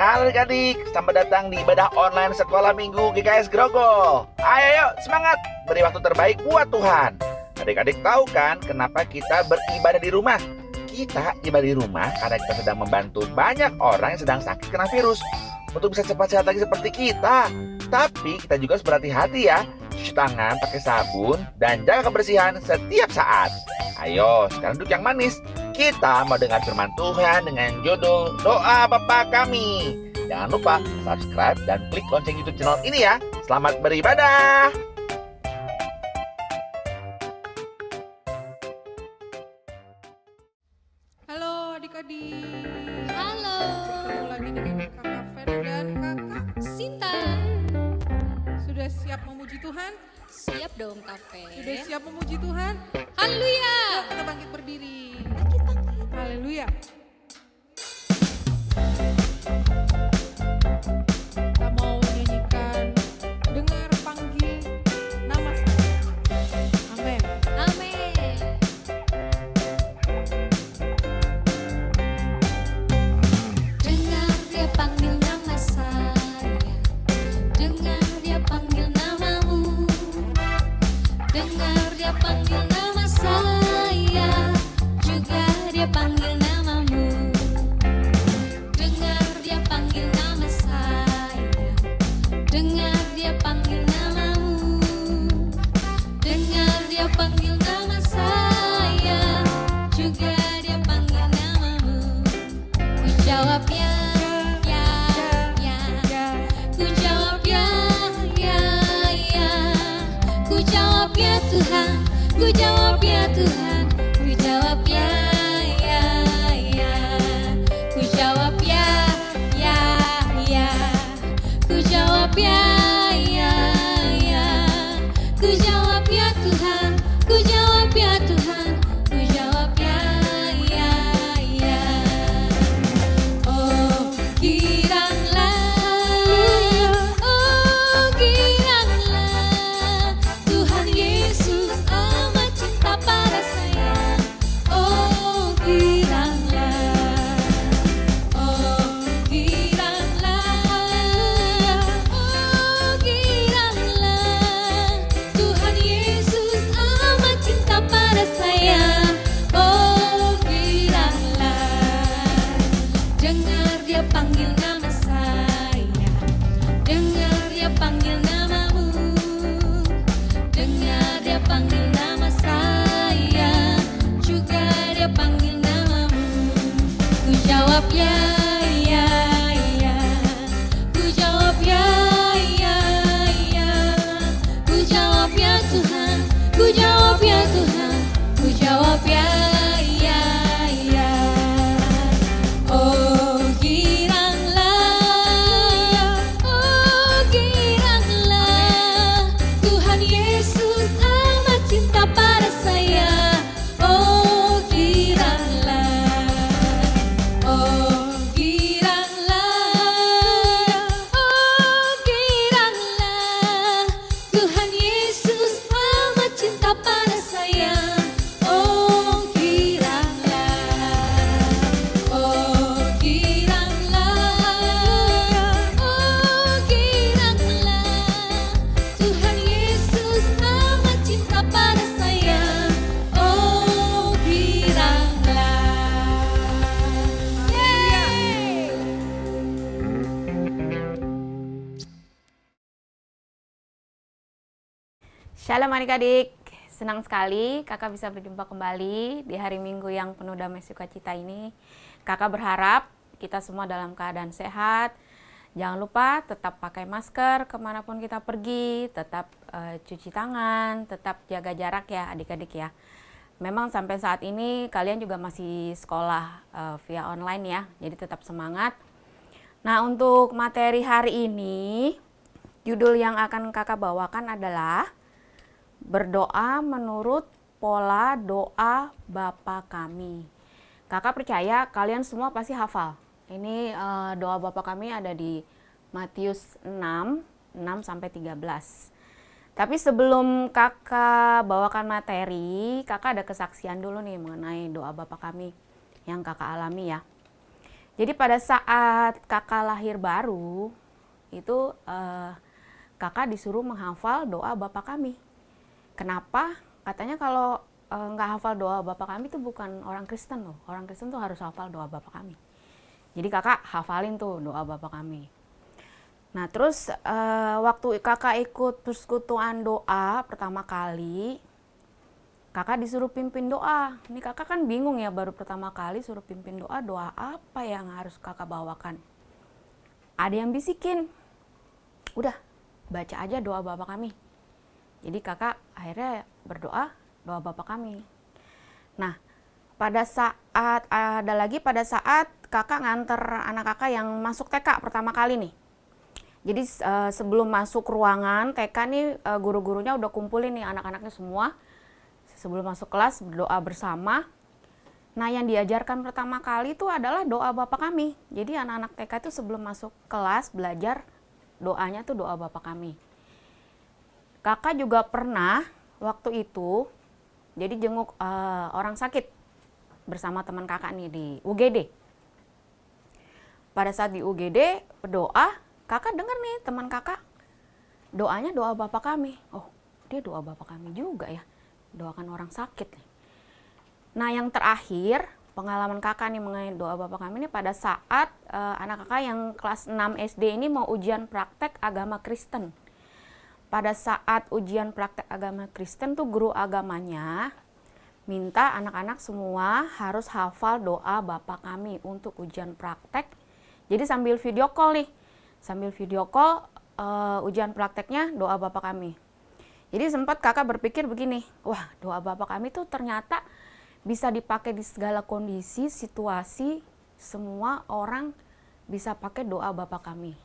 Halo adik-adik, selamat datang di ibadah online sekolah minggu GKS Grogol. Ayo, semangat, beri waktu terbaik buat Tuhan. Adik-adik tahu kan kenapa kita beribadah di rumah? Kita ibadah di rumah karena kita sedang membantu banyak orang yang sedang sakit kena virus untuk bisa cepat sehat lagi seperti kita. Tapi kita juga harus berhati-hati ya, cuci tangan pakai sabun dan jaga kebersihan setiap saat. Ayo, sekarang duduk yang manis. Kita mau dengar firman Tuhan dengan judul Doa Bapa Kami. Jangan lupa subscribe dan klik lonceng YouTube channel ini ya. Selamat beribadah. Halo adik-adik. Halo, Ketemu lagi dengan Kakak Feni dan Kakak. Sinta. Sudah siap memuji Tuhan? Siap dong, Kafe. Sudah siap memuji Tuhan? Haleluya. Yuk kita bangkit berdiri. Bangkit, bangkit. Haleluya. Kita mau nyanyikan dengar panggil nama saya. Amin. Amin. Dengar dia panggil nama saya. Dengar dia panggil namamu. Dengar dia panggil nama saya. Juga dia panggil namamu. Dengar dia panggil nama saya. Dengar dia panggil namamu. Dengar dia panggil nama saya. Juga dia panggil namamu. Ku jawab ya, ya, ya. Ku jawab ya, ya, ya. Ku jawab ya Tuhan. Ku jawab ya Tuhan. Ku jawab ya, ya, ya. Ku jawab ya, ya, ya. Ku jawab ya, ya, ya. Ku jawab ya Tuhan. Ku jawab ya Tuhan. Ku jawab ya, ya, ya. Oh, giranglah Tuhan Yesus amat cinta pada saya. Oh, giranglah. Oh, giranglah. Oh, giranglah Tuhan Yesus amat cinta pada saya. Oh, giranglah. Dengar dia panggil nama saya. Dengar dia panggil namamu. Dengar dia panggil nama saya. Juga dia panggil namamu. Ku jawab ya, ya, ya. Ku jawab ya, ya, ya. Ku jawab ya Tuhan. Ku jawab ya Tuhan. Ku jawab ya, ya, ya. Oh, giranglah. Oh, giranglah Tuhan Yesus amat cinta pada saya. Oh, giranglah. Oh, giranglah. Oh, giranglah Tuhan Yesus amat cinta pada saya. Oh, giranglah. Oh, giranglah. Oh, giranglah Tuhan Yesus amat cinta pada saya. Oh, giranglah. Yeay. Shalom adik-adik, senang sekali kakak bisa berjumpa kembali di hari Minggu yang penuh damai sukacita ini. Kakak berharap kita semua dalam keadaan sehat. Jangan lupa tetap pakai masker kemanapun kita pergi, tetap cuci tangan, tetap jaga jarak ya adik-adik ya. Memang sampai saat ini kalian juga masih sekolah via online ya, jadi tetap semangat. Nah, untuk materi hari ini, judul yang akan kakak bawakan adalah berdoa menurut pola doa Bapa Kami. Kakak percaya kalian semua pasti hafal. Ini doa Bapa Kami ada di Matius 6 sampai 13. Tapi sebelum kakak bawakan materi, kakak ada kesaksian dulu nih mengenai doa Bapa Kami yang kakak alami ya. Jadi pada saat kakak lahir baru, itu kakak disuruh menghafal doa Bapa Kami. Kenapa? Katanya kalau nggak hafal doa Bapa Kami itu bukan orang Kristen loh. Orang Kristen tuh harus hafal doa Bapa Kami. Jadi kakak hafalin tuh doa Bapa Kami. Nah terus waktu kakak ikut persekutuan doa pertama kali, kakak disuruh pimpin doa. Ini kakak kan bingung ya, baru pertama kali suruh pimpin doa, doa apa yang harus kakak bawakan. Ada yang bisikin, udah baca aja doa Bapa Kami. Jadi kakak akhirnya berdoa doa Bapa Kami. Nah pada saat pada saat kakak nganter anak kakak yang masuk TK pertama kali nih. Jadi sebelum masuk ruangan TK nih guru-gurunya udah kumpulin nih anak-anaknya semua. Sebelum masuk kelas berdoa bersama. Nah yang diajarkan pertama kali itu adalah doa Bapa Kami. Jadi anak-anak TK itu sebelum masuk kelas belajar doanya tuh doa Bapa Kami. Kakak juga pernah waktu itu jadi jenguk orang sakit bersama teman kakak nih di UGD. Pada saat di UGD berdoa, kakak dengar nih teman kakak doanya doa Bapa Kami. Oh, dia doa Bapa Kami juga ya, doakan orang sakit nih. Nah yang terakhir pengalaman kakak nih mengenai doa Bapa Kami ini pada saat anak kakak yang kelas 6 SD ini mau ujian praktek agama Kristen. Pada saat ujian praktek agama Kristen tuh guru agamanya minta anak-anak semua harus hafal doa Bapa Kami untuk ujian praktek. Jadi sambil video call nih, sambil video call ujian prakteknya doa Bapa Kami. Jadi sempat kakak berpikir begini, wah doa Bapa Kami tuh ternyata bisa dipakai di segala kondisi, situasi, semua orang bisa pakai doa Bapa Kami.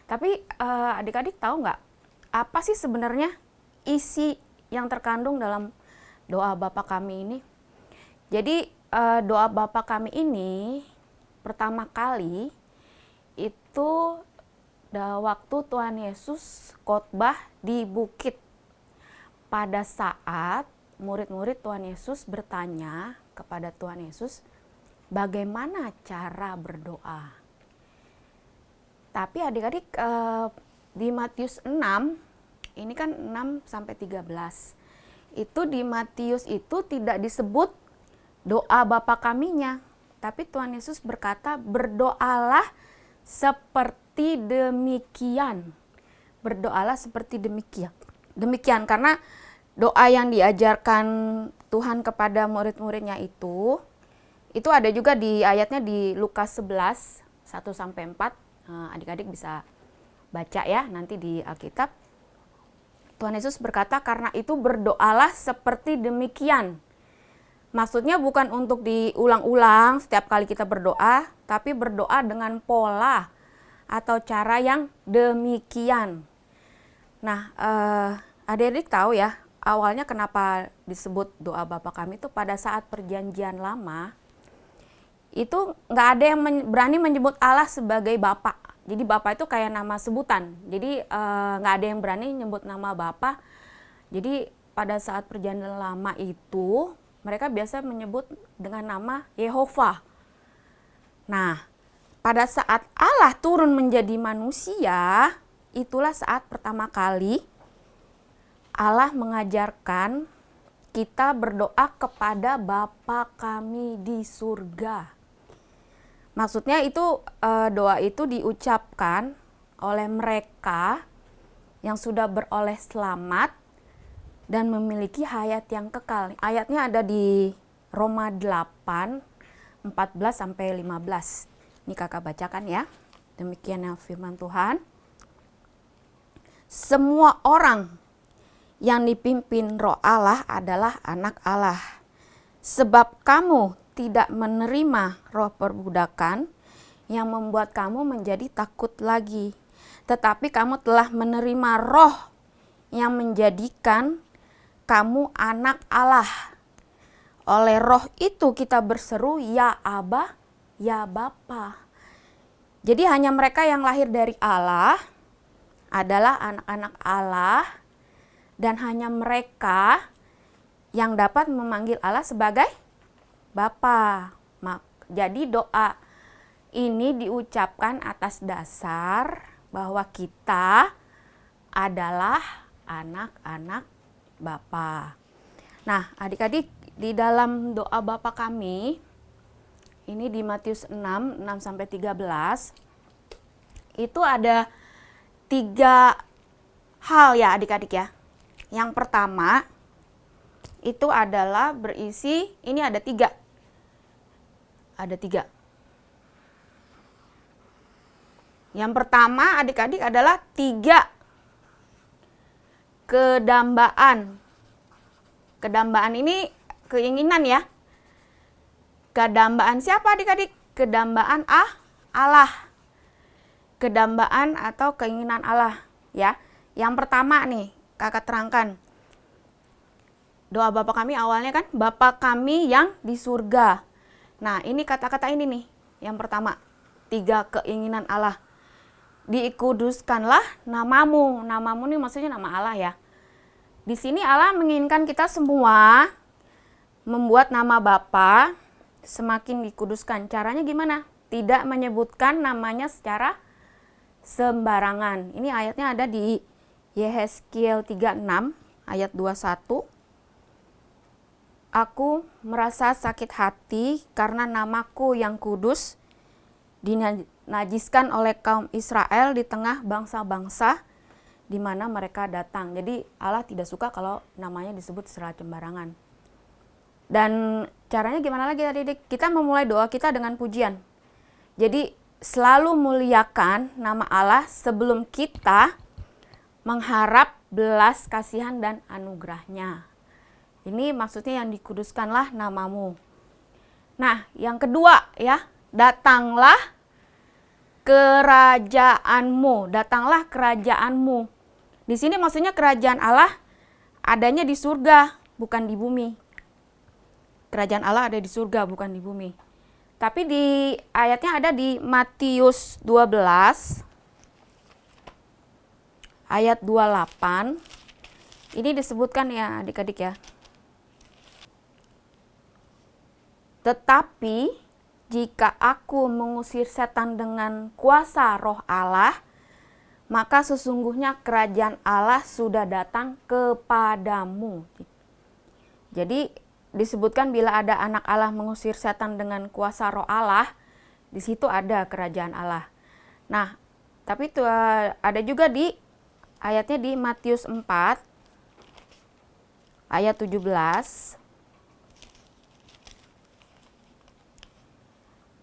Tapi adik-adik tahu nggak, apa sih sebenarnya isi yang terkandung dalam doa Bapa Kami ini? Jadi doa Bapa Kami ini pertama kali itu waktu Tuhan Yesus khotbah di bukit. Pada saat murid-murid Tuhan Yesus bertanya kepada Tuhan Yesus, bagaimana cara berdoa? Tapi adik-adik di Matius 6, ini kan 6 sampai 13. Itu di Matius itu tidak disebut doa Bapa Kaminya, tapi Tuhan Yesus berkata, berdoalah seperti demikian. Berdoalah seperti demikian. Demikian karena doa yang diajarkan Tuhan kepada murid-muridnya itu ada juga di ayatnya di Lukas 11 1 sampai 4. Adik-adik bisa baca ya nanti di Alkitab. Tuhan Yesus berkata, karena itu berdoalah seperti demikian. Maksudnya bukan untuk diulang-ulang setiap kali kita berdoa, tapi berdoa dengan pola atau cara yang demikian. Nah, adik-adik tahu ya, awalnya kenapa disebut doa Bapa Kami itu pada saat perjanjian lama, itu nggak ada yang berani menyebut Allah sebagai Bapa. Jadi Bapa itu kayak nama sebutan. Jadi nggak ada yang berani nyebut nama Bapa. Jadi pada saat perjanjian lama itu mereka biasa menyebut dengan nama Yehova. Nah, pada saat Allah turun menjadi manusia, itulah saat pertama kali Allah mengajarkan kita berdoa kepada Bapa Kami di surga. Maksudnya itu doa itu diucapkan oleh mereka yang sudah beroleh selamat dan memiliki hayat yang kekal. Ayatnya ada di Roma 8, 14 sampai 15. Ini kakak bacakan ya. Demikian yang firman Tuhan. Semua orang yang dipimpin Roh Allah adalah anak Allah. Sebab kamu tidak menerima roh perbudakan yang membuat kamu menjadi takut lagi. Tetapi kamu telah menerima roh yang menjadikan kamu anak Allah. Oleh roh itu kita berseru, ya Aba, ya Bapa. Jadi hanya mereka yang lahir dari Allah adalah anak-anak Allah, dan hanya mereka yang dapat memanggil Allah sebagai Bapa. Jadi doa ini diucapkan atas dasar bahwa kita adalah anak-anak Bapa. Nah, adik-adik, di dalam doa Bapa kami, ini di Matius 6:6-13, itu ada 3 hal ya adik-adik ya. Yang pertama, itu adalah berisi, ini ada 3. Ada 3. Yang pertama adik-adik adalah 3 kedambaan. Kedambaan ini keinginan ya. Kedambaan siapa adik-adik? Kedambaan Allah. Kedambaan atau keinginan Allah ya. Yang pertama nih, kakak terangkan. Doa Bapa kami awalnya kan, Bapa kami yang di surga. Nah, ini kata-kata ini nih, yang pertama, 3 keinginan Allah. Dikuduskanlah namamu. Namamu ini maksudnya nama Allah ya. Di sini Allah menginginkan kita semua membuat nama Bapa semakin dikuduskan. Caranya gimana? Tidak menyebutkan namanya secara sembarangan. Ini ayatnya ada di Yehezkiel 36 ayat 21. Aku merasa sakit hati karena namaku yang kudus dinajiskan oleh kaum Israel di tengah bangsa-bangsa di mana mereka datang. Jadi Allah tidak suka kalau namanya disebut secara sembarangan. Dan caranya gimana lagi adik-adik? Kita memulai doa kita dengan pujian. Jadi selalu muliakan nama Allah sebelum kita mengharap belas kasihan dan anugerahnya. Ini maksudnya yang dikuduskanlah namamu. Nah, yang kedua ya, datanglah kerajaanmu. Datanglah kerajaanmu. Di sini maksudnya kerajaan Allah adanya di surga, bukan di bumi. Kerajaan Allah ada di surga, bukan di bumi. Tapi di ayatnya ada di Matius 12 ayat 28. Ini disebutkan ya adik-adik ya. Tetapi jika aku mengusir setan dengan kuasa roh Allah, maka sesungguhnya kerajaan Allah sudah datang kepadamu. Jadi disebutkan bila ada anak Allah mengusir setan dengan kuasa roh Allah, di situ ada kerajaan Allah. Nah, tapi itu ada juga di ayatnya di Matius 4 ayat 17.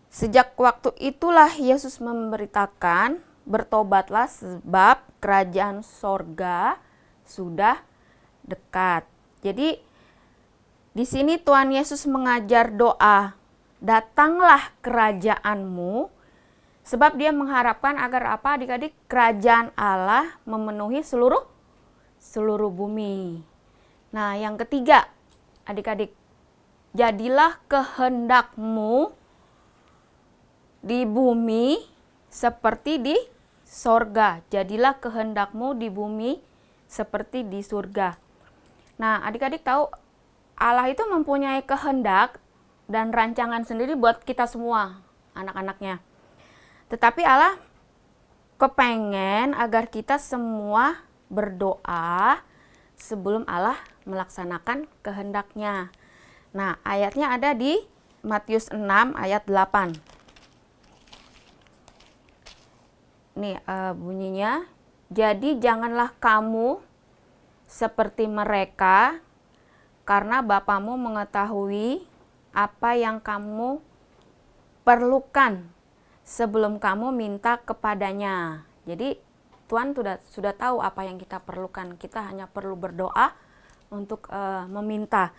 Sejak waktu itulah Yesus memberitakan, bertobatlah sebab kerajaan sorga sudah dekat. Jadi di sini Tuhan Yesus mengajar doa, datanglah kerajaanmu, sebab dia mengharapkan agar apa adik-adik? Kerajaan Allah memenuhi seluruh bumi. Nah, yang ketiga adik-adik, jadilah kehendakmu di bumi seperti di sorga. Jadilah kehendakmu di bumi seperti di surga. Nah, adik-adik tahu Allah itu mempunyai kehendak dan rancangan sendiri buat kita semua, anak-anaknya. Tetapi Allah kepengen agar kita semua berdoa sebelum Allah melaksanakan kehendaknya. Nah, ayatnya ada di Matius 6 ayat 8. Nih bunyinya, jadi janganlah kamu seperti mereka, karena Bapamu mengetahui apa yang kamu perlukan sebelum kamu minta kepadanya. Jadi Tuhan sudah tahu apa yang kita perlukan. Kita hanya perlu berdoa untuk meminta.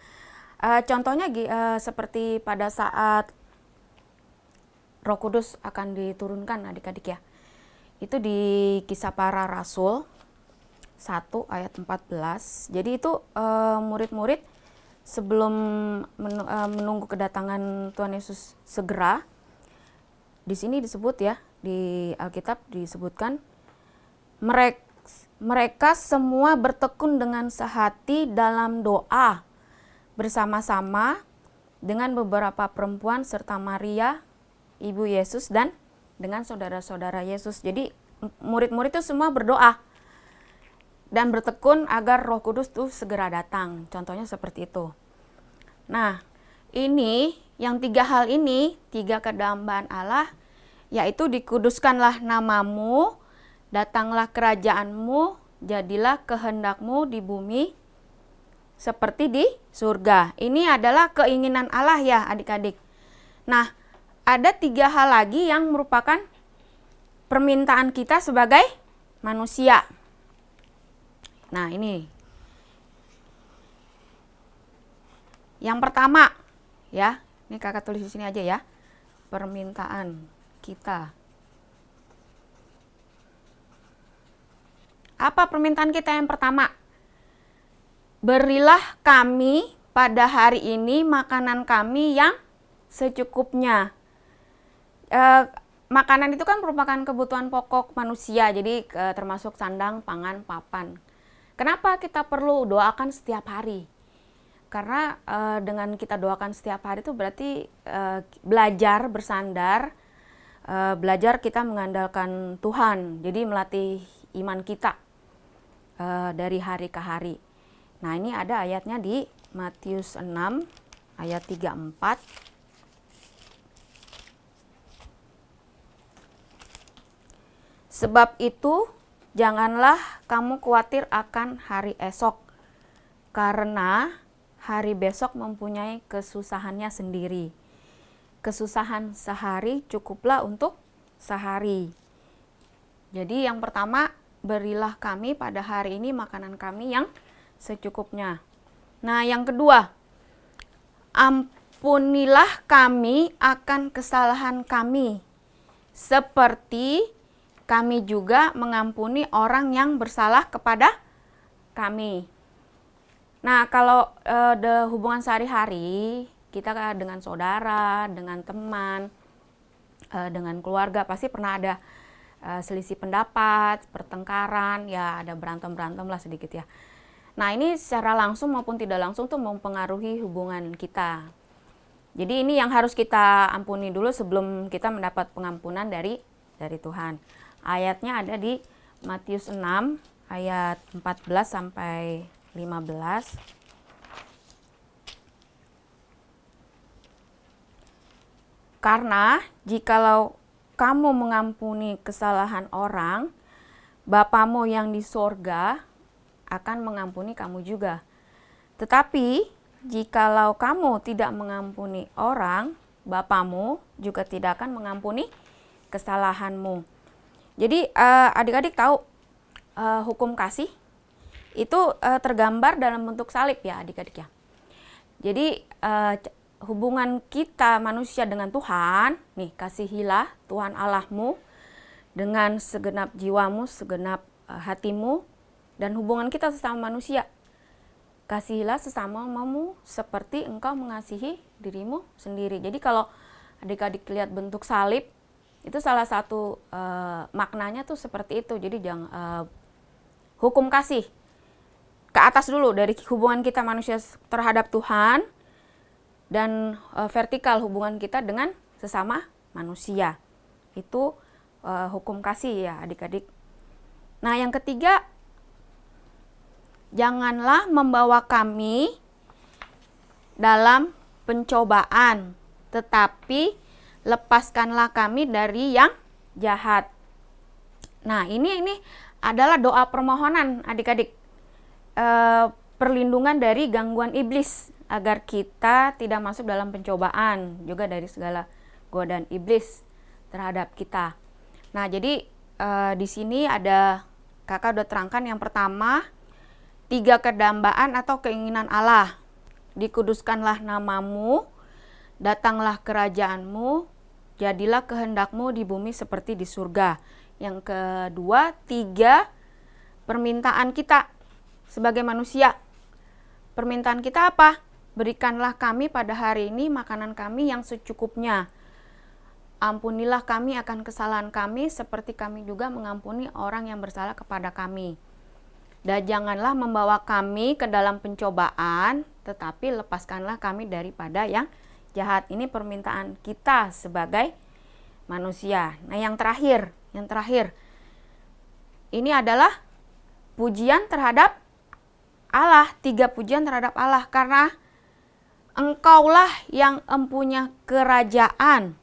Contohnya seperti pada saat Roh Kudus akan diturunkan adik-adik ya. Itu di Kisah Para Rasul 1 ayat 14. Jadi itu murid-murid sebelum menunggu kedatangan Tuhan Yesus segera, di sini disebut ya, di Alkitab disebutkan mereka semua bertekun dengan sehati dalam doa bersama-sama dengan beberapa perempuan serta Maria ibu Yesus dan dengan saudara-saudara Yesus. Jadi murid-murid itu semua berdoa dan bertekun agar Roh Kudus tuh segera datang. Contohnya seperti itu. Nah, ini yang 3 hal ini, 3 kedambaan Allah, yaitu dikuduskanlah namamu, datanglah kerajaanmu, jadilah kehendakmu di bumi seperti di surga. Ini adalah keinginan Allah ya adik-adik. Nah, ada 3 hal lagi yang merupakan permintaan kita sebagai manusia. Nah, ini. Yang pertama, ya, ini kakak tulis di sini aja ya. Permintaan kita. Apa permintaan kita yang pertama? Berilah kami pada hari ini makanan kami yang secukupnya. Makanan itu kan merupakan kebutuhan pokok manusia, jadi termasuk sandang, pangan, papan. Kenapa kita perlu doakan setiap hari? Karena dengan kita doakan setiap hari itu berarti belajar bersandar, belajar kita mengandalkan Tuhan, jadi melatih iman kita dari hari ke hari. Nah, ini ada ayatnya di Matius 6 ayat 34. Sebab itu janganlah kamu khawatir akan hari esok, karena hari besok mempunyai kesusahannya sendiri. Kesusahan sehari cukuplah untuk sehari. Jadi yang pertama, berilah kami pada hari ini makanan kami yang secukupnya. Nah, yang kedua, ampunilah kami akan kesalahan kami, seperti kami juga mengampuni orang yang bersalah kepada kami. Nah, kalau hubungan sehari-hari, kita dengan saudara, dengan teman, dengan keluarga, pasti pernah ada selisih pendapat, pertengkaran, ya ada berantem-berantem lah sedikit ya. Nah, ini secara langsung maupun tidak langsung tuh mempengaruhi hubungan kita. Jadi ini yang harus kita ampuni dulu sebelum kita mendapat pengampunan dari Tuhan. Ayatnya ada di Matius 6 ayat 14 sampai 15. Karena jikalau kamu mengampuni kesalahan orang, Bapamu yang di sorga akan mengampuni kamu juga. Tetapi jikalau kamu tidak mengampuni orang, Bapamu juga tidak akan mengampuni kesalahanmu. Jadi adik-adik tahu hukum kasih itu tergambar dalam bentuk salib ya adik-adik ya. Jadi hubungan kita manusia dengan Tuhan, nih kasihilah Tuhan Allahmu dengan segenap jiwamu, segenap hatimu, dan hubungan kita sesama manusia. Kasihilah sesamamu seperti engkau mengasihi dirimu sendiri. Jadi kalau adik-adik lihat bentuk salib, itu salah satu maknanya tuh seperti itu. Jadi jangan hukum kasih ke atas dulu dari hubungan kita manusia terhadap Tuhan, dan vertikal hubungan kita dengan sesama manusia. Itu hukum kasih ya adik-adik. Nah, yang ketiga, janganlah membawa kami dalam pencobaan, tetapi lepaskanlah kami dari yang jahat. Nah, ini adalah doa permohonan adik-adik. Perlindungan dari gangguan iblis agar kita tidak masuk dalam pencobaan, juga dari segala godaan iblis terhadap kita. Nah, jadi di sini ada kakak udah terangkan yang pertama, 3 kedambaan atau keinginan Allah. Dikuduskanlah namamu, datanglah kerajaanmu, jadilah kehendakmu di bumi seperti di surga. Yang kedua, 3 permintaan kita sebagai manusia. Permintaan kita apa? Berikanlah kami pada hari ini makanan kami yang secukupnya. Ampunilah kami akan kesalahan kami seperti kami juga mengampuni orang yang bersalah kepada kami. Dan janganlah membawa kami ke dalam pencobaan, tetapi lepaskanlah kami daripada yang jahat. Ini permintaan kita sebagai manusia. Nah, yang terakhir, ini adalah pujian terhadap Allah, 3 pujian terhadap Allah, karena Engkaulah yang empunya kerajaan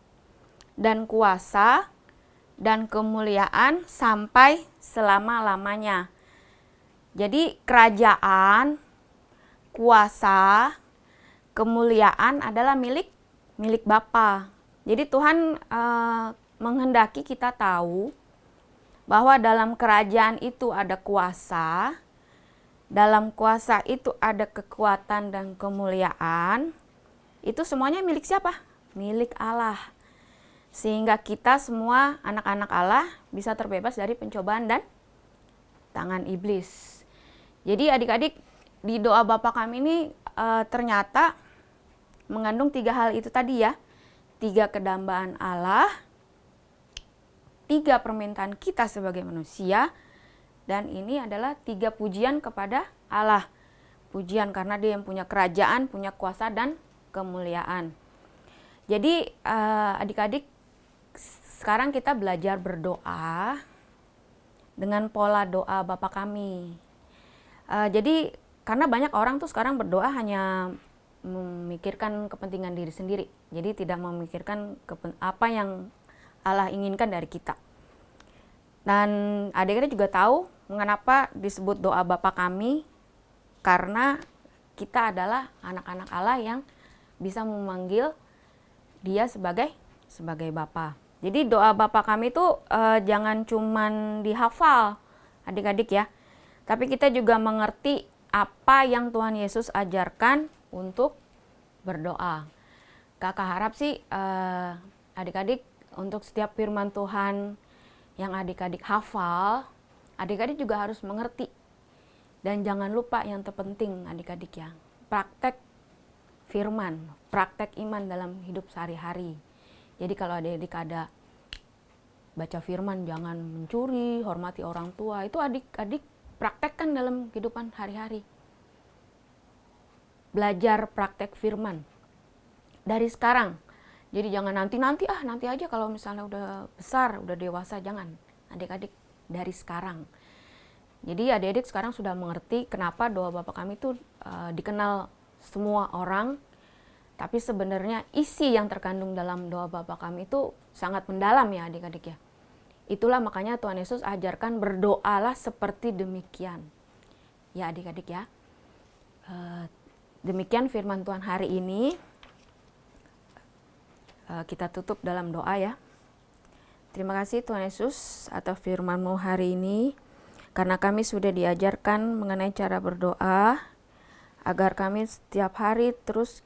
dan kuasa dan kemuliaan sampai selama-lamanya. Jadi kerajaan, kuasa, kemuliaan adalah milik Bapa. Jadi Tuhan menghendaki kita tahu bahwa dalam kerajaan itu ada kuasa, dalam kuasa itu ada kekuatan dan kemuliaan. Itu semuanya milik siapa? Milik Allah. Sehingga kita semua anak-anak Allah bisa terbebas dari pencobaan dan tangan iblis. Jadi adik-adik, di doa Bapa kami ini ternyata mengandung 3 hal itu tadi ya. 3 kedambaan Allah, 3 permintaan kita sebagai manusia, dan ini adalah 3 pujian kepada Allah. Pujian karena Dia yang punya kerajaan, punya kuasa dan kemuliaan. Jadi adik-adik, sekarang kita belajar berdoa dengan pola doa Bapa kami. Jadi karena banyak orang tuh sekarang berdoa hanya memikirkan kepentingan diri sendiri. Jadi tidak memikirkan apa yang Allah inginkan dari kita. Dan adik-adik juga tahu mengapa disebut doa Bapa kami, karena kita adalah anak-anak Allah yang bisa memanggil Dia sebagai Bapa. Jadi doa Bapa kami itu jangan cuman dihafal adik-adik ya, tapi kita juga mengerti apa yang Tuhan Yesus ajarkan untuk berdoa. Kakak harap sih adik-adik untuk setiap firman Tuhan yang adik-adik hafal, adik-adik juga harus mengerti. Dan jangan lupa yang terpenting adik-adik ya, praktek firman, praktek iman dalam hidup sehari-hari. Jadi kalau adik-adik ada baca firman, jangan mencuri, hormati orang tua, itu adik-adik praktekkan dalam kehidupan hari-hari. Belajar praktek firman dari sekarang. Jadi jangan nanti aja kalau misalnya udah besar, udah dewasa, jangan. Adik-adik dari sekarang. Jadi adik-adik sekarang sudah mengerti kenapa doa Bapa kami itu dikenal semua orang. Tapi sebenarnya isi yang terkandung dalam doa Bapa kami itu sangat mendalam ya adik-adik ya. Itulah makanya Tuhan Yesus ajarkan berdoalah seperti demikian. Ya adik-adik ya. Demikian firman Tuhan hari ini. Kita tutup dalam doa ya. Terima kasih Tuhan Yesus atas firman-Mu hari ini. Karena kami sudah diajarkan mengenai cara berdoa. Agar kami setiap hari terus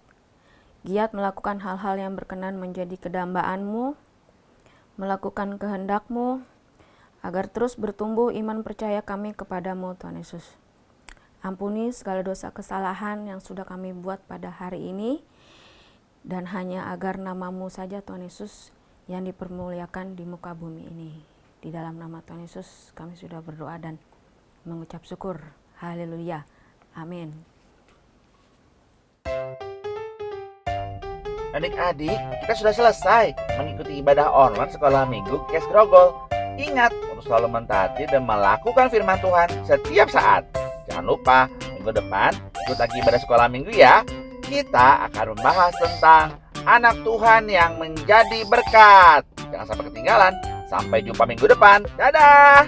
giat melakukan hal-hal yang berkenan menjadi kedambaan-Mu. Melakukan kehendak-Mu. Agar terus bertumbuh iman percaya kami kepada-Mu Tuhan Yesus. Ampuni segala dosa kesalahan yang sudah kami buat pada hari ini. Dan hanya agar nama-Mu saja Tuhan Yesus yang dipermuliakan di muka bumi ini. Di dalam nama Tuhan Yesus kami sudah berdoa dan mengucap syukur. Haleluya. Amin. Adik-adik, kita sudah selesai mengikuti ibadah online sekolah minggu Kes Grogol. Ingat untuk selalu mentaati dan melakukan firman Tuhan setiap saat. Jangan lupa minggu depan ikut lagi ibadah sekolah minggu ya. Kita akan membahas tentang anak Tuhan yang menjadi berkat. Jangan sampai ketinggalan. Sampai jumpa minggu depan. Dadah!